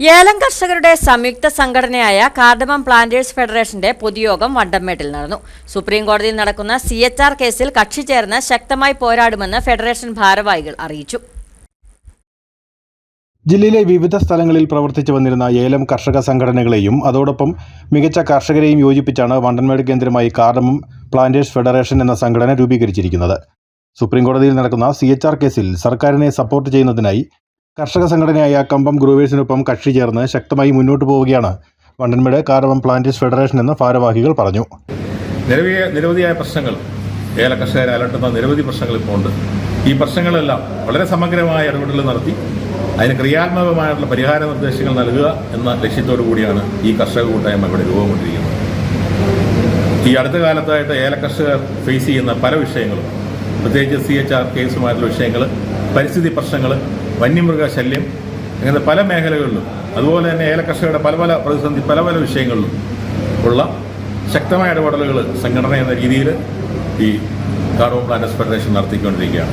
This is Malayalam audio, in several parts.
ഏലം കർഷകരുടെ സംയുക്ത സംഘടനയായ കാർഡമം പ്ലാന്റേഴ്സ് ഫെഡറേഷന്റെ പൊതുയോഗം വണ്ടമ്മേട്ടിൽ നടന്നു. സുപ്രീം കോടതിയിൽ നടക്കുന്ന CHR കേസിൽ കക്ഷി ചേർന്ന് ശക്തമായി പോരാടുമെന്ന് ഫെഡറേഷൻ ഭാരവാഹികൾ അറിയിച്ചു. ജില്ലയിലെ വിവിധ സ്ഥലങ്ങളിൽ പ്രവർത്തിച്ചു വന്നിരുന്ന ഏലം കർഷക സംഘടനകളെയും അതോടൊപ്പം മികച്ച കർഷകരെയും യോജിപ്പിച്ചാണ് വണ്ടൻമേട് കേന്ദ്രമായി കാർഡമം പ്ലാന്റേഴ്സ് ഫെഡറേഷൻ എന്ന സംഘടന രൂപീകരിച്ചിരിക്കുന്നത്. സുപ്രീം കോടതിയിൽ നടക്കുന്ന CHR കേസിൽ സർക്കാരിനെ സപ്പോർട്ട് ചെയ്യുന്നതിനായി കർഷക സംഘടനയായ കമ്പം ഗ്രൂവേഴ്സിനൊപ്പം കക്ഷി ചേർന്ന് ശക്തമായി മുന്നോട്ട് പോവുകയാണ് വണ്ടൻമേട് കാർഡമം പ്ലാന്റേഴ്സ് ഫെഡറേഷൻ എന്ന ഭാരവാഹികൾ പറഞ്ഞു. നിരവധിയായ പ്രശ്നങ്ങൾ ഏല കർഷകരെ അലട്ടുന്ന നിരവധി പ്രശ്നങ്ങൾ ഇപ്പോൾ ഉണ്ട്. ഈ പ്രശ്നങ്ങളെല്ലാം വളരെ സമഗ്രമായ ഇടപെടൽ നടത്തി അതിന് ക്രിയാത്മകമായിട്ടുള്ള പരിഹാര നിർദ്ദേശങ്ങൾ നൽകുക എന്ന ലക്ഷ്യത്തോടു കൂടിയാണ് ഈ കർഷക കൂട്ടായ്മ ഇവിടെ രൂപം കൊണ്ടിരിക്കുന്നത്. ഈ അടുത്ത കാലത്തായിട്ട് ഏല കർഷകർ ഫേസ് ചെയ്യുന്ന പല വിഷയങ്ങളും, പ്രത്യേകിച്ച് CHR കേസുമായിട്ടുള്ള വിഷയങ്ങൾ, പരിസ്ഥിതി പ്രശ്നങ്ങൾ, വന്യമൃഗ ശല്യം, അങ്ങനെ പല മേഖലകളിലും, അതുപോലെ തന്നെ ഏല കർഷകരുടെ പല പ്രതിസന്ധി പല വിഷയങ്ങളിലും ഉള്ള ശക്തമായ ഇടപെടലുകൾ സംഘടന എന്ന രീതിയിൽ ഈ കാർഡമം പ്ലാന്റേഴ്സ് ഫെഡറേഷൻ നടത്തിക്കൊണ്ടിരിക്കുകയാണ്.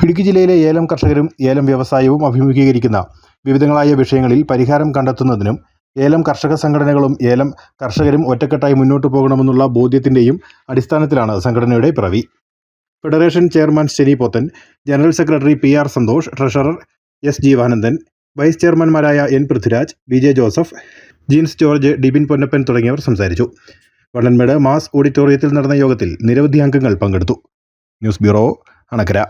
ഇടുക്കി ജില്ലയിലെ ഏലം കർഷകരും ഏലം വ്യവസായവും അഭിമുഖീകരിക്കുന്ന വിവിധങ്ങളായ വിഷയങ്ങളിൽ പരിഹാരം കണ്ടെത്തുന്നതിനും ഏലം കർഷക സംഘടനകളും ഏലം കർഷകരും ഒറ്റക്കെട്ടായി മുന്നോട്ട് പോകണമെന്നുള്ള ബോധ്യത്തിൻ്റെയും അടിസ്ഥാനത്തിലാണ് സംഘടനയുടെ പിറവി. Federation chairman Steny Pothan, general secretary PR Santhosh, treasurer S Jeevanandan, vice ചെയർമാൻമാരായ N Prithviraj, VJ Joseph, Jeens George, Dibin Ponnappan തുടങ്ങിയവർ സംസാരിച്ചു. വണ്ടൻമേട് മാസ് ഓഡിറ്റോറിയത്തിൽ നടന്ന യോഗത്തിൽ നിരവധി അംഗങ്ങൾ പങ്കെടുത്തു. News bureau, Anakkara.